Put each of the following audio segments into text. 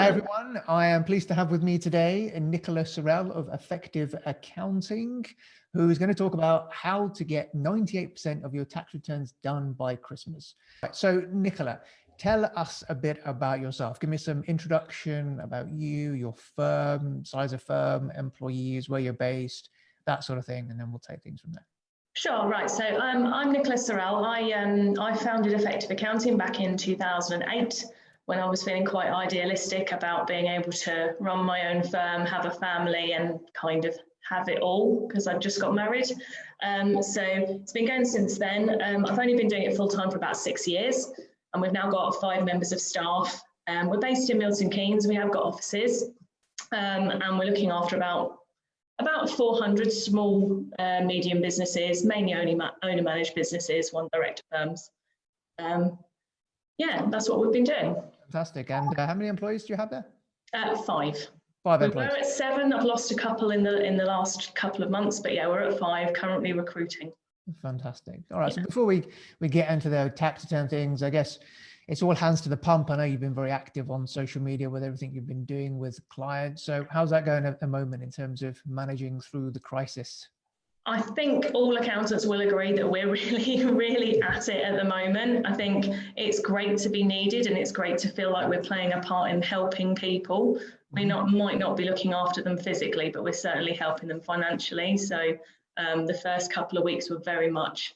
Hi everyone, I am pleased to have with me today Nicola Sorrell of Effective Accounting, who is going to talk about how to get 98% of your tax returns done by Christmas. So Nicola, tell us a bit about yourself. Give me some introduction about you, your firm, size of firm, employees, where you're based, that sort of thing, and then we'll take things from there. Sure, right. So I'm Nicola Sorrell. I founded Effective Accounting back in 2008 when I was feeling quite idealistic about being able to run my own firm, have a family, and kind of have it all because I'd just got married. So it's been going since then. I've only been doing it full time for about 6 years, and we've now got 5 members of staff. We're based in Milton Keynes. We have got offices, and we're looking after about 400 small, medium businesses, mainly owner-managed businesses, one director firms. Yeah, that's what we've been doing. Fantastic. And how many employees do you have there? 5. 5 We employees. were at 7. I've lost a couple in the last couple of months, but yeah, we're at 5, currently recruiting. Fantastic. All right. So before we get into the tax return things, I guess it's all hands to the pump. I know you've been very active on social media with everything you've been doing with clients. So how's that going at the moment in terms of managing through the crisis? I think all accountants will agree that we're really at it at the moment. I think it's great to be needed and it's great to feel like we're playing a part in helping people. We might not be looking after them physically, but we're certainly helping them financially. So the first couple of weeks were very much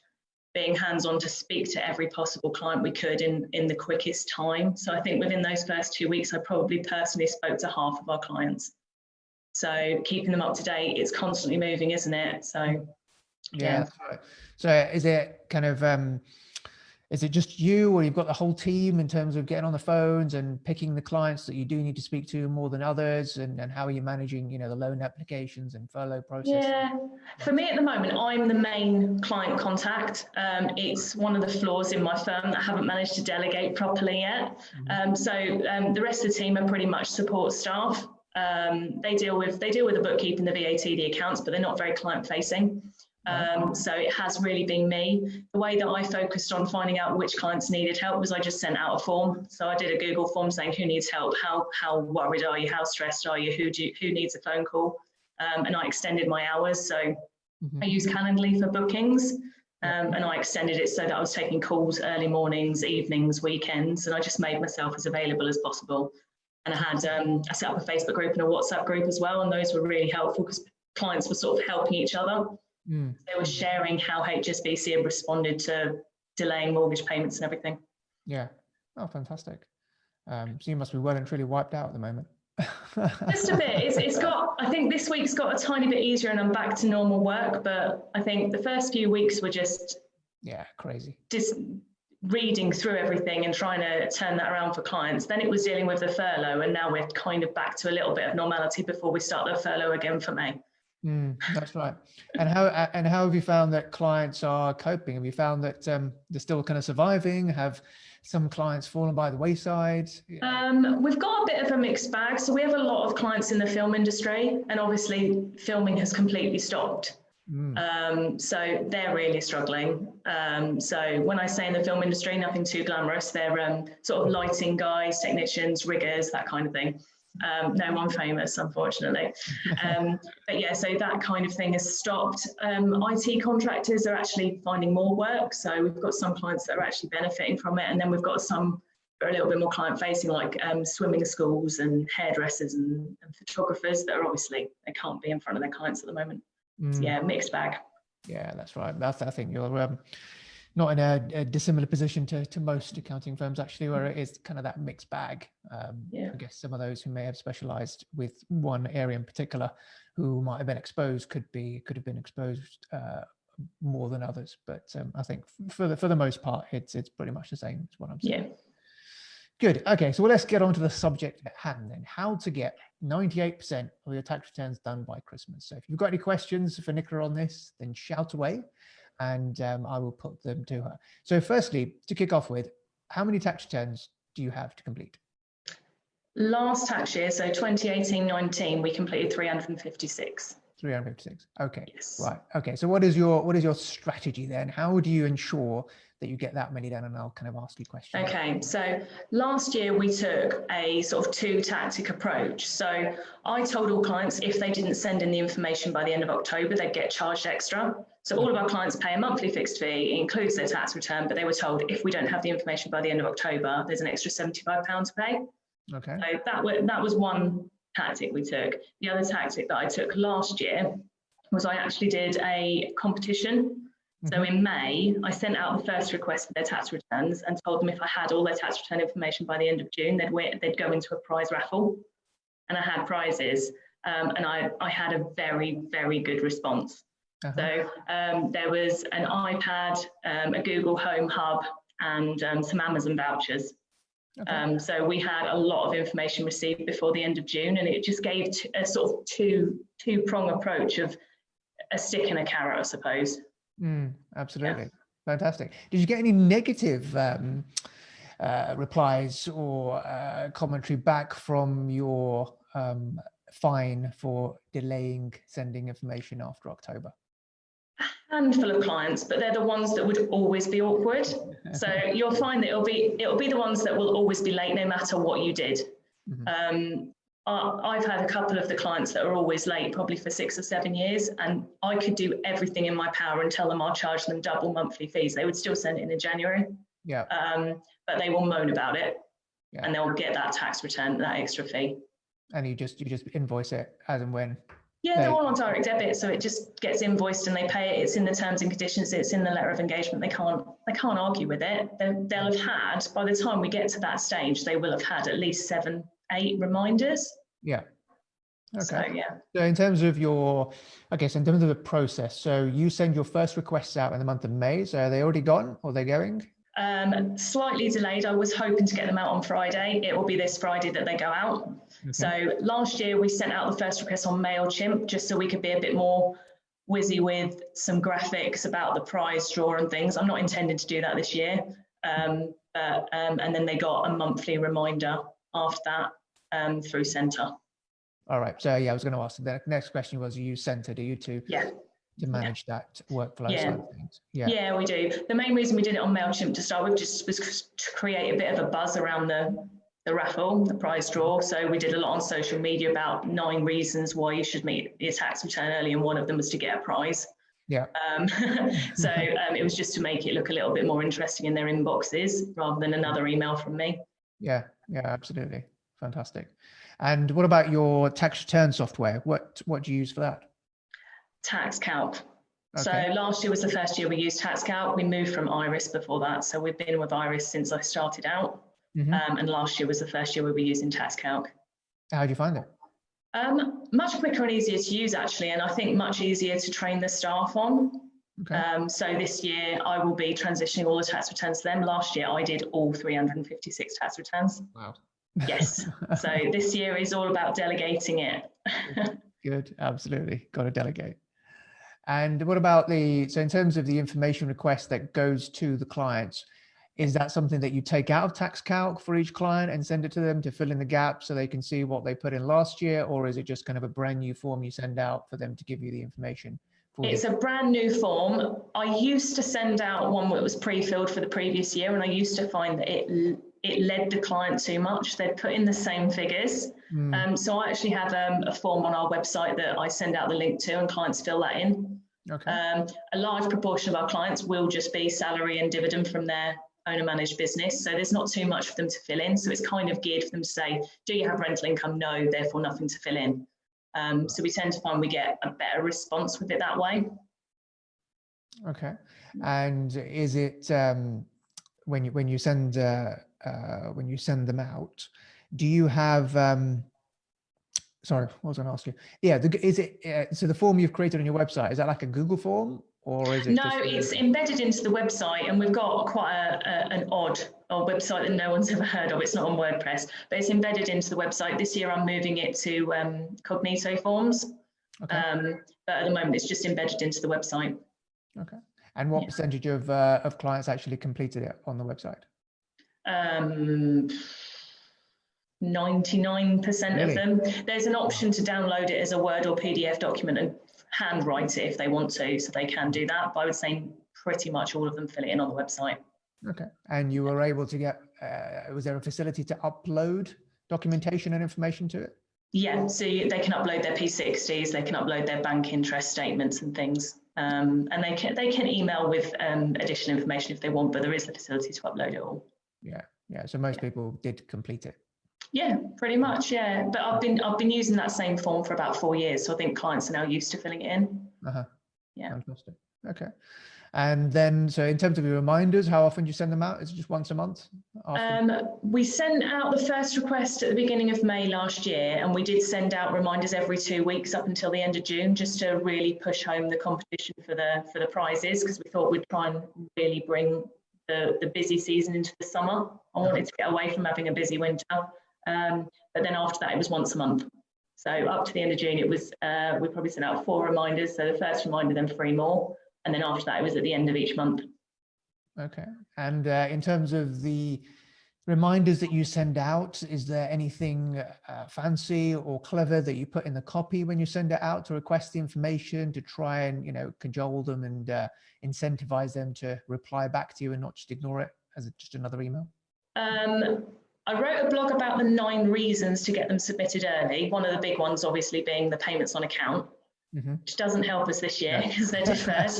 being hands-on to speak to every possible client we could in the quickest time. So I think within those first 2 weeks, I probably personally spoke to half of our clients. So keeping them up to date, it's constantly moving, isn't it? So yeah. That's right. So is it kind of is it just you, or you've got the whole team in terms of getting on the phones and picking the clients that you do need to speak to more than others, and how are you managing, the loan applications and furlough process? Yeah, for me at the moment, I'm the main client contact. It's one of the flaws in my firm that I haven't managed to delegate properly yet. So the rest of the team are pretty much support staff. They deal with the bookkeeping, the VAT, the accounts, but they're not very client facing. So it has really been me. The way that I focused on finding out which clients needed help was I just sent out a form. So I did a Google form saying who needs help, how worried are you, how stressed are you, who needs a phone call, and I extended my hours. So I use Calendly for bookings, and I extended it so that I was taking calls early mornings, evenings, weekends, and I just made myself as available as possible. And I had I set up a Facebook group and a WhatsApp group as well, and those were really helpful because clients were sort of helping each other. They were sharing how HSBC had responded to delaying mortgage payments and everything. Yeah. Oh, fantastic. So you must be well and truly wiped out at the moment. Just a bit. I think this week's got a tiny bit easier and I'm back to normal work, but I think the first few weeks were just crazy. Just reading through everything and trying to turn that around for clients. Then it was dealing with the furlough, and now we're kind of back to a little bit of normality before we start the furlough again for May. That's right. And how have you found that clients are coping? Have you found that they're still kind of surviving? Have some clients fallen by the wayside? We've got a bit of a mixed bag. So we have a lot of clients in the film industry, and obviously filming has completely stopped. So they're really struggling. So when I say in the film industry, nothing too glamorous. They're sort of lighting guys, technicians, riggers, that kind of thing. No one famous, unfortunately. But yeah, so that kind of thing has stopped. IT contractors are actually finding more work. So we've got some clients that are actually benefiting from it. And then we've got some that are a little bit more client facing, like swimming schools and hairdressers and photographers that are obviously, they can't be in front of their clients at the moment. So yeah, mixed bag. Yeah, that's right. I think you're not in a dissimilar position to most accounting firms, actually, where it is kind of that mixed bag. I guess some of those who may have specialized with one area in particular, who might have been exposed, could have been exposed more than others. But I think for the most part, it's pretty much the same. Is what I'm saying. Yeah. Good. Okay, so let's get on to the subject at hand then. How to get 98% of your tax returns done by Christmas. So if you've got any questions for Nicola on this, then shout away, and I will put them to her. So firstly, to kick off with, how many tax returns do you have to complete? Last tax year, so 2018-19, we completed 356. 356. Okay. Yes. Right. Okay. So what is your strategy then? How do you ensure that you get that many done, and I'll kind of ask you questions. Okay, so last year we took a sort of two-tactic approach. So I told all clients if they didn't send in the information by the end of October, they'd get charged extra. So all of our clients pay a monthly fixed fee, it includes their tax return, but they were told if we don't have the information by the end of October, there's an extra £75 to pay. Okay. So that was one tactic we took. The other tactic that I took last year was I actually did a competition. So in May, I sent out the first request for their tax returns and told them if I had all their tax return information by the end of June, they'd go into a prize raffle. And I had prizes, and I had a very, very good response. So there was an iPad, a Google Home Hub, and some Amazon vouchers. Okay. So we had a lot of information received before the end of June, and it just gave a sort of two-prong approach of a stick and a carrot, I suppose. Absolutely. Yeah. Fantastic. Did you get any negative replies or commentary back from your fine for delaying sending information after October? A handful of clients, but they're the ones that would always be awkward. So you'll find that it'll be the ones that will always be late no matter what you did. I've had a couple of the clients that are always late, probably for 6 or 7 years, and I could do everything in my power and tell them I'll charge them double monthly fees. They would still send it in January. Yeah. But they will moan about it, and they'll get that tax return, that extra fee. And you just invoice it as and when. Yeah, they're all on direct debit, so it just gets invoiced and they pay it. It's in the terms and conditions. It's in the letter of engagement. They can't argue with it. They'll have had, by the time we get to that stage, they will have had at least 7, 8 reminders. Yeah. Okay. So, yeah. So in terms of in terms of the process, so you send your first requests out in the month of May. So are they already gone or are they going? Slightly delayed. I was hoping to get them out on Friday. It will be this Friday that they go out. Okay. So last year we sent out the first request on MailChimp just so we could be a bit more whizzy with some graphics about the prize draw and things. I'm not intending to do that this year. And then they got a monthly reminder after that through Centre. All right. So yeah, I was going to ask, the next question was, you use Centre, do you, to manage that workflow side of things? Yeah, we do. The main reason we did it on MailChimp to start with was to create a bit of a buzz around the raffle, the prize draw. So we did a lot on social media about 9 reasons why you should make your tax return early, and one of them was to get a prize. Yeah. So it was just to make it look a little bit more interesting in their inboxes rather than another email from me. Yeah, absolutely. Fantastic. And what about your tax return software? What do you use for that? TaxCalc. Okay. So last year was the first year we used TaxCalc. We moved from Iris before that. So we've been with Iris since I started out. And last year was the first year we were using TaxCalc. How did you find it? Much quicker and easier to use, actually, and I think much easier to train the staff on. Okay. So this year I will be transitioning all the tax returns to them. Last year I did all 356 tax returns. Wow. Yes. So this year is all about delegating it. Good. Absolutely. Got to delegate. And what about so in terms of the information request that goes to the clients, is that something that you take out of TaxCalc for each client and send it to them to fill in the gaps so they can see what they put in last year? Or is it just kind of a brand new form you send out for them to give you the information? It's a brand new form. I used to send out one that was pre-filled for the previous year, and I used to find that it led the client too much. They'd put in the same figures. So I actually have a form on our website that I send out the link to, and clients fill that in. Okay. A large proportion of our clients will just be salary and dividend from their owner managed business. So there's not too much for them to fill in. So it's kind of geared for them to say, do you have rental income? No, therefore nothing to fill in. So we tend to find we get a better response with it that way. Okay. And is it when you send them out, do you have sorry, what was I going to ask you? Yeah, is it so the form you've created on your website, is that like a Google form, or is it? No, it's embedded into the website, and we've got quite an odd website that no one's ever heard of. It's not on WordPress, but it's embedded into the website. This year I'm moving it to Cognito Forms. Okay. But at the moment it's just embedded into the website. Okay. And what percentage of clients actually completed it on the website? 99% of them. There's an option to download it as a Word or PDF document and handwrite it if they want to, so they can do that. But I would say pretty much all of them fill it in on the website. Okay. And you were able to get, was there a facility to upload documentation and information to it? Yeah, so they can upload their P60s, they can upload their bank interest statements and things, and they can email with additional information if they want, but there is the facility to upload it all. Yeah, yeah. So most people did complete it. Yeah, pretty much. Yeah, but I've been using that same form for about 4 years, so I think clients are now used to filling it in. Yeah. Fantastic. Okay. And then, so in terms of your reminders, how often do you send them out? Is it just once a month? We sent out the first request at the beginning of May last year, and we did send out reminders every 2 weeks up until the end of June, just to really push home the competition for the prizes, because we thought we'd try and really bring the busy season into the summer. I wanted to get away from having a busy winter, but then after that it was once a month. So up to the end of June, it was we probably sent out 4 reminders. So the first reminder, then 3 more. And then after that, it was at the end of each month. Okay. And in terms of the reminders that you send out, is there anything fancy or clever that you put in the copy when you send it out to request the information, to try and, you know, cajole them and incentivize them to reply back to you and not just ignore it as just another email? I wrote a blog about the 9 reasons to get them submitted early. One of the big ones, obviously, being the payments on account. Which doesn't help us this year because they're deferred.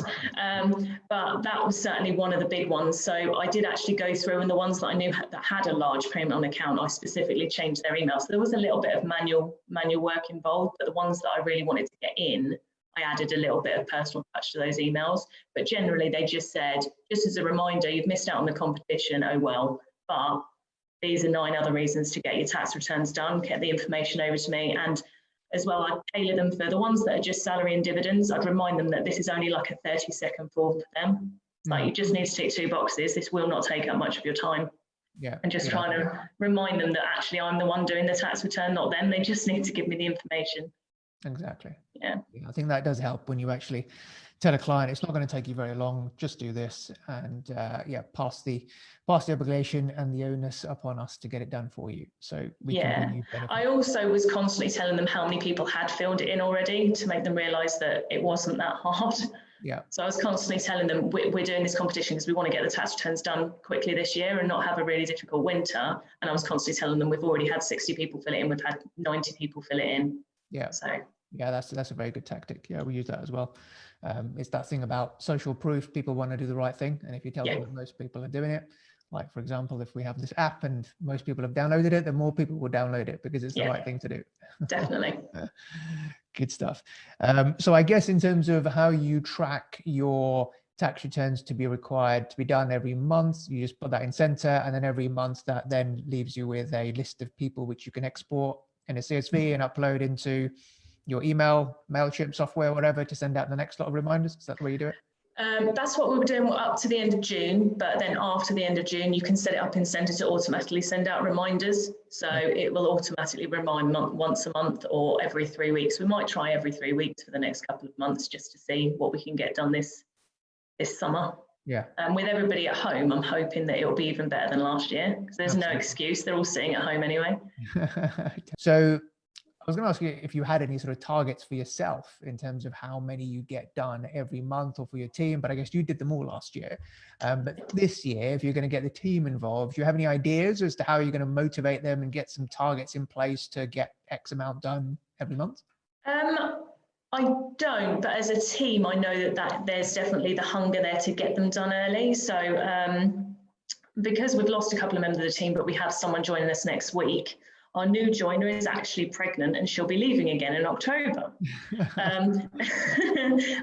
But that was certainly one of the big ones. So I did actually go through, and the ones that I knew that had a large payment on account, I specifically changed their email. So there was a little bit of manual work involved, but the ones that I really wanted to get in, I added a little bit of personal touch to those emails. But generally, they just said, just as a reminder, you've missed out on the competition, oh well, but these are 9 other reasons to get your tax returns done. Get the information over to me. And as well, I'd tailor them for the ones that are just salary and dividends. I'd remind them that this is only like a 30-second form for them. It's like, you just need to tick 2 boxes. This will not take up much of your time. Yeah. And just trying to remind them that actually I'm the one doing the tax return, not them. They just need to give me the information. Exactly. Yeah. I think that does help when you actually tell a client it's not going to take you very long, just do this, and pass the obligation and the onus upon us to get it done for you, so we can bring you benefit. I also was constantly telling them how many people had filled it in already to make them realize that it wasn't that hard. Yeah. So I was constantly telling them we're doing this competition because we want to get the tax returns done quickly this year and not have a really difficult winter. And I was constantly telling them we've already had 60 people fill it in, we've had 90 people fill it in. Yeah. So yeah, that's a very good tactic. Yeah, we use that as well. It's that thing about social proof. People want to do the right thing, and if you tell them that most people are doing it, like for example, if we have this app and most people have downloaded it, then more people will download it because it's the right thing to do. Definitely. Good stuff. So I guess in terms of how you track your tax returns to be required to be done every month, you just put that in center, and then every month that then leaves you with a list of people which you can export in a CSV and upload into your email, MailChimp software, whatever, to send out the next lot of reminders. Is that the way you do it? That's what we were doing up to the end of June, but then after the end of June, you can set it up in Center to automatically send out reminders. So it will automatically remind once a month or every 3 weeks. We might try every 3 weeks for the next couple of months just to see what we can get done this summer. Yeah. And with everybody at home, I'm hoping that it'll be even better than last year because there's no excuse. They're all sitting at home anyway. So I was going to ask you if you had any sort of targets for yourself in terms of how many you get done every month or for your team, but I guess you did them all last year. But this year, if you're going to get the team involved, do you have any ideas as to how you're going to motivate them and get some targets in place to get X amount done every month? I don't, but as a team, I know that there's definitely the hunger there to get them done early. So because we've lost a couple of members of the team, but we have someone joining us next week, our new joiner is actually pregnant and she'll be leaving again in October.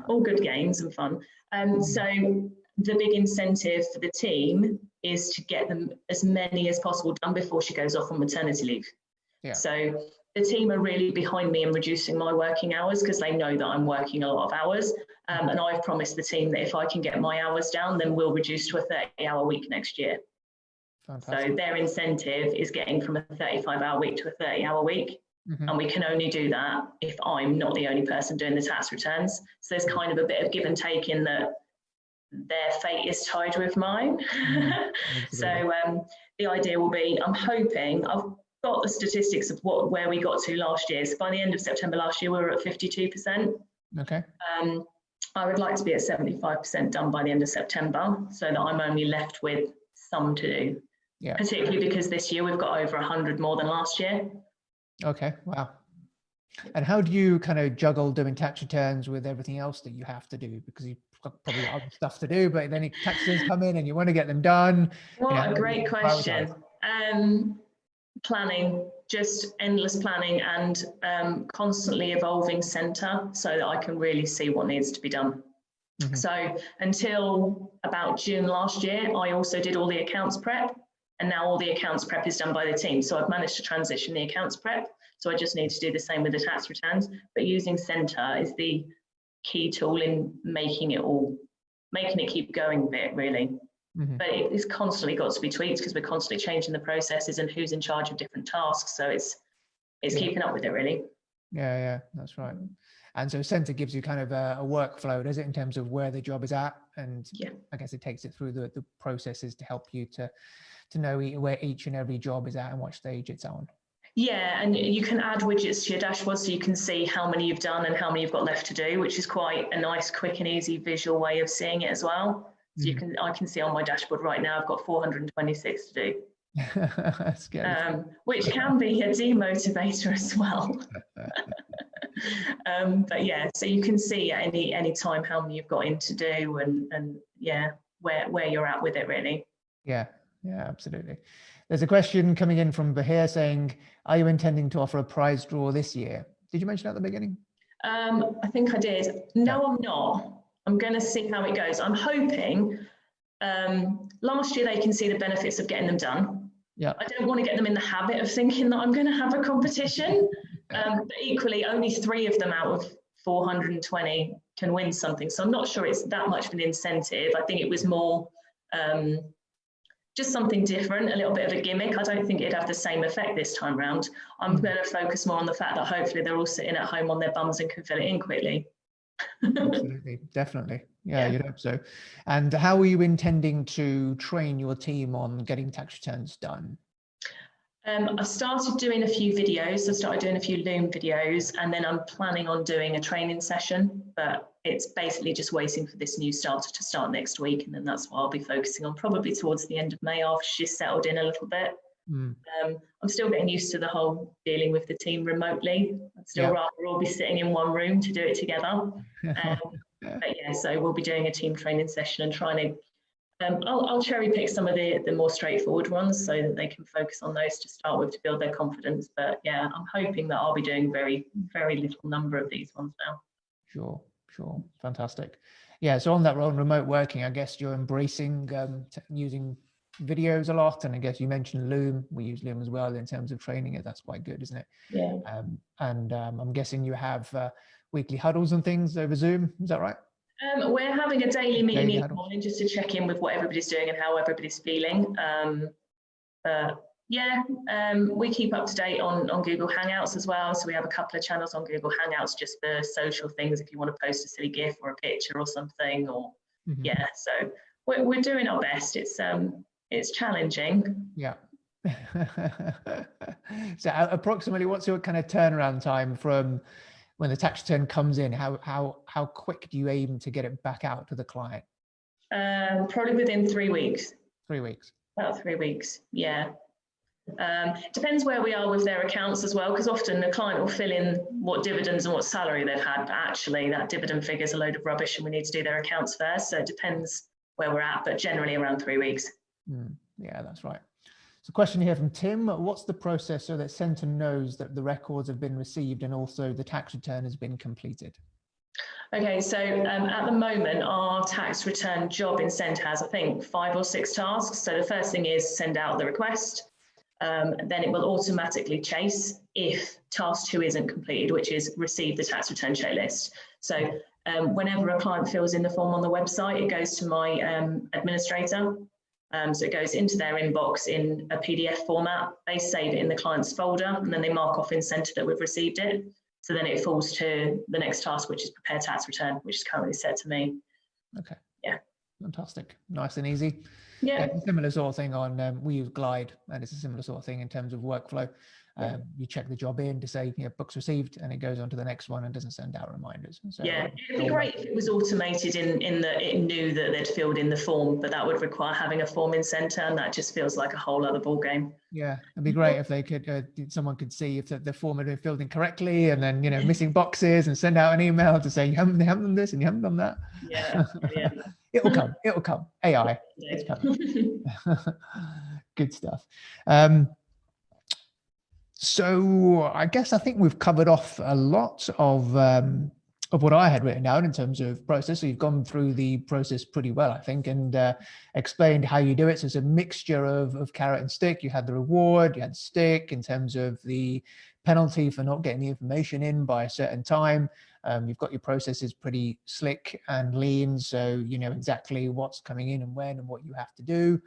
All good games and fun. So the big incentive for the team is to get them as many as possible done before she goes off on maternity leave. Yeah. So the team are really behind me in reducing my working hours because they know that I'm working a lot of hours. And I've promised the team that if I can get my hours down, then we'll reduce to a 30-hour week next year. Fantastic. So their incentive is getting from a 35-hour week to a 30-hour week. And we can only do that if I'm not the only person doing the tax returns. So there's kind of a bit of give and take in that their fate is tied with mine. So the idea will be, I'm hoping, I've got the statistics of where we got to last year. So by the end of September last year, we were at 52%. Okay. I would like to be at 75% done by the end of September so that I'm only left with some to do, Yeah. particularly because this year we've got over 100 more than last year. Okay. Wow. And how do you kind of juggle doing tax returns with everything else that you have to do? Because you've got probably other stuff to do, but then tax returns come in and you want to get them done. What a great question. Planning, just endless planning, and constantly evolving centre so that I can really see what needs to be done. Mm-hmm. So until about June last year, I also did all the accounts prep, and now all the accounts prep is done by the team. So I've managed to transition the accounts prep. So I just need to do the same with the tax returns, but using Centre is the key tool in making it keep going a bit, really. Mm-hmm. But it's constantly got to be tweaked because we're constantly changing the processes and who's in charge of different tasks. So it's keeping up with it, really. Yeah, that's right. And so Centre gives you kind of a workflow, does it, in terms of where the job is at? And I guess it takes it through the processes to help you to know where each and every job is at and what stage it's on. Yeah, and you can add widgets to your dashboard so you can see how many you've done and how many you've got left to do, which is quite a nice, quick and easy visual way of seeing it as well. So I can see on my dashboard right now, I've got 426 to do. That's good. Which can be a demotivator as well. But yeah, so you can see at any time how many you've got in to do and where you're at with it, really. Yeah, absolutely. There's a question coming in from Bahir saying, are you intending to offer a prize draw this year? Did you mention at the beginning? I think I did. No, I'm not. I'm going to see how it goes. I'm hoping last year they can see the benefits of getting them done. Yeah. I don't want to get them in the habit of thinking that I'm going to have a competition. But equally, only 3 of them out of 420 can win something. So I'm not sure it's that much of an incentive. I think it was more just something different, a little bit of a gimmick. I don't think it'd have the same effect this time round. I'm going to focus more on the fact that hopefully they're all sitting at home on their bums and can fill it in quickly. Absolutely, definitely. Yeah, you'd hope so. And how are you intending to train your team on getting tax returns done? I've started doing a few videos. I've started doing a few Loom videos, and then I'm planning on doing a training session, but it's basically just waiting for this new starter to start next week. And then that's what I'll be focusing on probably towards the end of May after she's settled in a little bit. I'm still getting used to the whole dealing with the team remotely. I'd still rather all be sitting in one room to do it together. But yeah, so we'll be doing a team training session and trying to I'll cherry pick some of the more straightforward ones so that they can focus on those to start with to build their confidence. But yeah, I'm hoping that I'll be doing very, very little number of these ones now. Sure. Fantastic. Yeah, so on that role, remote working, I guess you're embracing using videos a lot. And I guess you mentioned Loom. We use Loom as well in terms of training it. That's quite good, isn't it? Yeah. I'm guessing you have weekly huddles and things over Zoom. Is that right? We're having a daily meeting in the morning just to check in with what everybody's doing and how everybody's feeling. We keep up to date on Google Hangouts as well. So we have a couple of channels on Google Hangouts just for social things if you want to post a silly GIF or a picture or something. Or so we're doing our best. It's challenging. Yeah. So approximately, what's your kind of turnaround time from when the tax return comes in? How quick do you aim to get it back out to the client? Probably within 3 weeks. 3 weeks. About 3 weeks, yeah. Depends where we are with their accounts as well, because often the client will fill in what dividends and what salary they've had, but actually that dividend figure is a load of rubbish and we need to do their accounts first. So it depends where we're at, but generally around 3 weeks. Yeah, that's right. So question here from Tim, what's the process so that Centre knows that the records have been received and also the tax return has been completed? Okay, so at the moment, our tax return job in Centre has, I think, 5 or 6 tasks. So the first thing is send out the request. Then it will automatically chase if task 2 isn't completed, which is receive the tax return checklist. So whenever a client fills in the form on the website, it goes to my administrator. So it goes into their inbox in a PDF format. They save it in the client's folder, and then they mark off in Centre that we've received it. So then it falls to the next task, which is prepare tax return, which is currently set to me. Okay. Yeah. Fantastic. Nice and easy. Yeah. Similar sort of thing on, we use Glide, and it's a similar sort of thing in terms of workflow. You check the job in to say, books received, and it goes on to the next one and doesn't send out reminders. So, yeah, it'd be great if it was automated in that it knew that they'd filled in the form, but that would require having a form in centre, and that just feels like a whole other ball game. Yeah, it'd be great if they could, someone could see if the form had been filled in correctly, and then missing boxes, and send out an email to say you haven't done this and you haven't done that. Yeah, yeah. It'll come. AI, it's coming. Good stuff. So I think we've covered off a lot of what I had written down in terms of process. So you've gone through the process pretty well, I think, and explained how you do it. So it's a mixture of carrot and stick. You had the reward, you had stick in terms of the penalty for not getting the information in by a certain time. You've got your processes pretty slick and lean, so you know exactly what's coming in and when and what you have to do.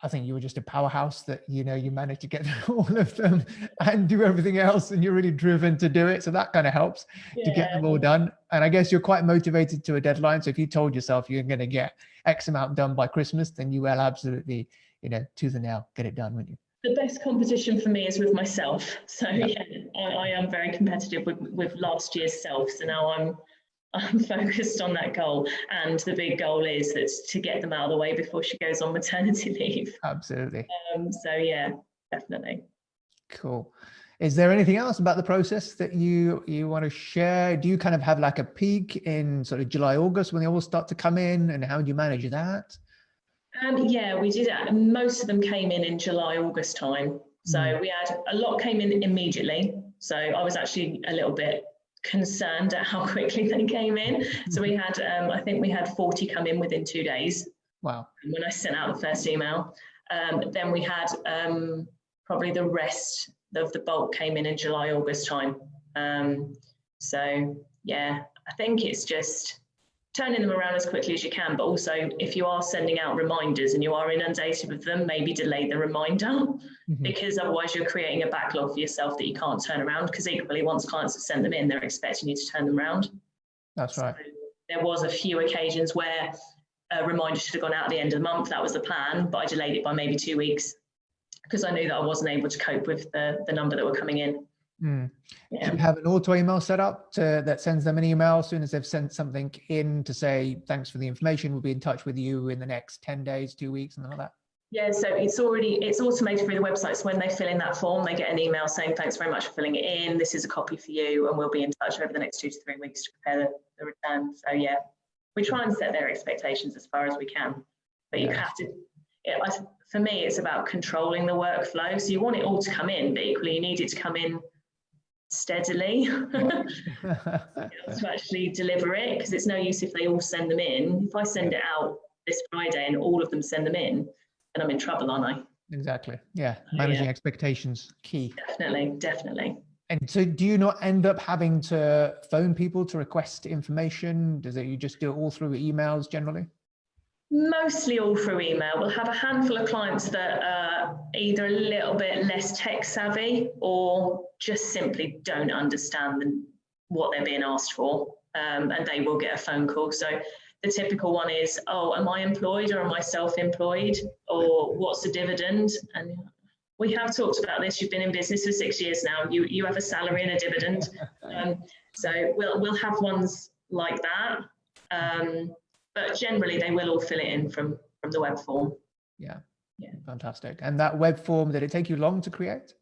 I think you were just a powerhouse that, you managed to get through all of them and do everything else, and you're really driven to do it. So that kind of helps to get them all done. And I guess you're quite motivated to a deadline. So if you told yourself you're going to get X amount done by Christmas, then you will absolutely, to the nail, get it done, wouldn't you? The best competition for me is with myself. So I am very competitive with last year's self. So now I'm focused on that goal, and the big goal is that's to get them out of the way before she goes on maternity leave. Absolutely. So yeah, definitely. Cool. Is there anything else about the process that you want to share? Do you kind of have like a peak in sort of July, August when they all start to come in, and how do you manage that? Yeah, we did. Most of them came in July, August time. So we had a lot came in immediately. So I was actually a little bit concerned at how quickly they came in. So we had, I think we had 40 come in within 2 days. Wow. When I sent out the first email. Then we had probably the rest of the bulk came in July, August time. So yeah, I think it's just turning them around as quickly as you can, but also if you are sending out reminders and you are inundated with them, maybe delay the reminder, because otherwise you're creating a backlog for yourself that you can't turn around, because equally once clients have sent them in, they're expecting you to turn them around. That's right. So there was a few occasions where a reminder should have gone out at the end of the month. That was the plan, but I delayed it by maybe 2 weeks because I knew that I wasn't able to cope with the number that were coming in. Yeah. Do you have an auto email set up that sends them an email as soon as they've sent something in to say, thanks for the information, we'll be in touch with you in the next 10 days, 2 weeks, something like that? Yeah, so it's automated through the website. So when they fill in that form, they get an email saying, thanks very much for filling it in. This is a copy for you, and we'll be in touch over the next 2 to 3 weeks to prepare the return. So yeah, we try and set their expectations as far as we can. But you have to, for me, it's about controlling the workflow. So you want it all to come in, but equally you need it to come in steadily to actually deliver it, because it's no use if they all send them in. If I send it out this Friday and all of them send them in, then I'm in trouble, aren't I? Exactly. Yeah. Managing expectations, key. Definitely. And so do you not end up having to phone people to request information? You just do it all through emails generally? Mostly all through email. We'll have a handful of clients that are either a little bit less tech savvy or just simply don't understand what they're being asked for, and they will get a phone call. So the typical one is, oh, am I employed or am I self-employed? Or what's the dividend? And we have talked about this. You've been in business for 6 years now. You have a salary and a dividend. So we'll have ones like that. But generally, they will all fill it in from the web form. Yeah. Fantastic. And that web form, did it take you long to create?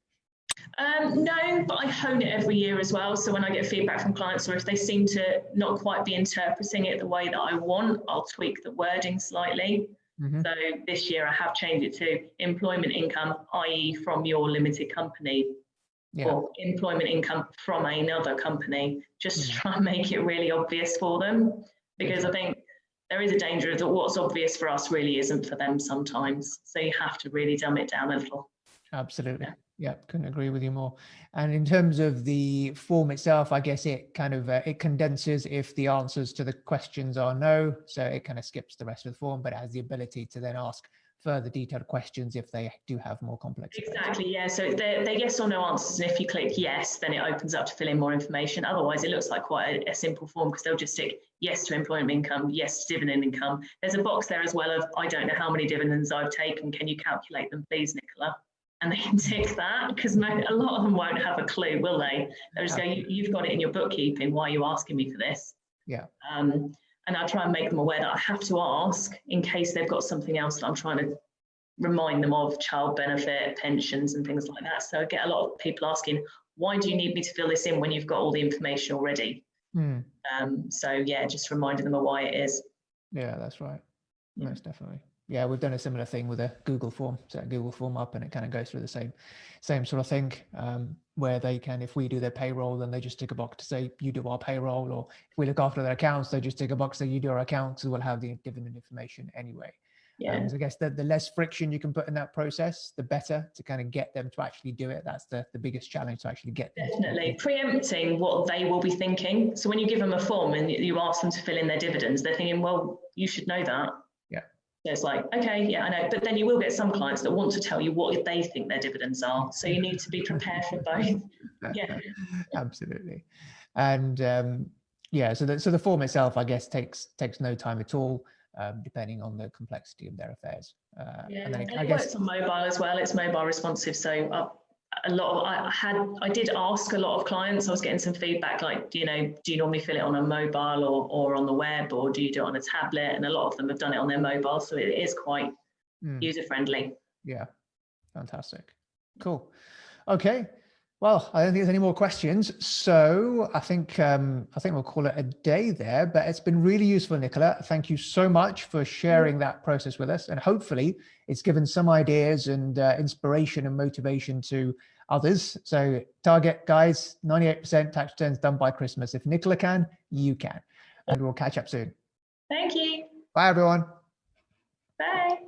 No, but I hone it every year as well. So when I get feedback from clients, or if they seem to not quite be interpreting it the way that I want, I'll tweak the wording slightly. So this year I have changed it to employment income, i.e. from your limited company, or employment income from another company, just to try and make it really obvious for them. Because I think there is a danger that what's obvious for us really isn't for them sometimes. So you have to really dumb it down a little. Absolutely. Yeah, couldn't agree with you more. And in terms of the form itself, I guess it kind of it condenses if the answers to the questions are no, so it kind of skips the rest of the form, but it has the ability to then ask further detailed questions if they do have more complex. Exactly, yeah. So they're yes or no answers, and if you click yes, then it opens up to fill in more information. Otherwise, it looks like quite a simple form, because they'll just stick yes to employment income, yes to dividend income. There's a box there as well of, I don't know how many dividends I've taken. Can you calculate them, please, Nicola? and they can tick that, because a lot of them won't have a clue, will they? They'll just go, you've got it in your bookkeeping, why are you asking me for this? Yeah. And I try and make them aware that I have to ask in case they've got something else that I'm trying to remind them of, child benefit, pensions and things like that. So I get a lot of people asking, why do you need me to fill this in when you've got all the information already? So yeah, just reminding them of why it is. Yeah, that's right. Most definitely. Yeah, we've done a similar thing with a Google form. Set a Google form up and it kind of goes through the same sort of thing, where they can, if we do their payroll, then they just tick a box to say you do our payroll, or if we look after their accounts, they just tick a box to say you do our accounts, so we'll have the dividend information anyway. Yeah. So I guess the less friction you can put in that process, the better to kind of get them to actually do it. That's the biggest challenge, to actually get them. Definitely preempting what they will be thinking. So when you give them a form and you ask them to fill in their dividends, they're thinking, well, you should know that. Yeah. So it's like, okay, yeah, I know. But then you will get some clients that want to tell you what they think their dividends are. So you need to be prepared for both. Yeah. Absolutely. And yeah, so the form itself, I guess, takes no time at all, depending on the complexity of their affairs. Yeah, and then it works on mobile as well. It's mobile responsive. So I did ask a lot of clients. I was getting some feedback like, do you normally fill it on a mobile or on the web, or do you do it on a tablet? And a lot of them have done it on their mobile, so it is quite user friendly. Yeah, fantastic, cool. Okay. Well, I don't think there's any more questions, so I think we'll call it a day there. But it's been really useful, Nicola. Thank you so much for sharing that process with us, and hopefully it's given some ideas and inspiration and motivation to others. So target, guys, 98% tax returns done by Christmas. If Nicola can, you can. And we'll catch up soon. Thank you. Bye, everyone. Bye.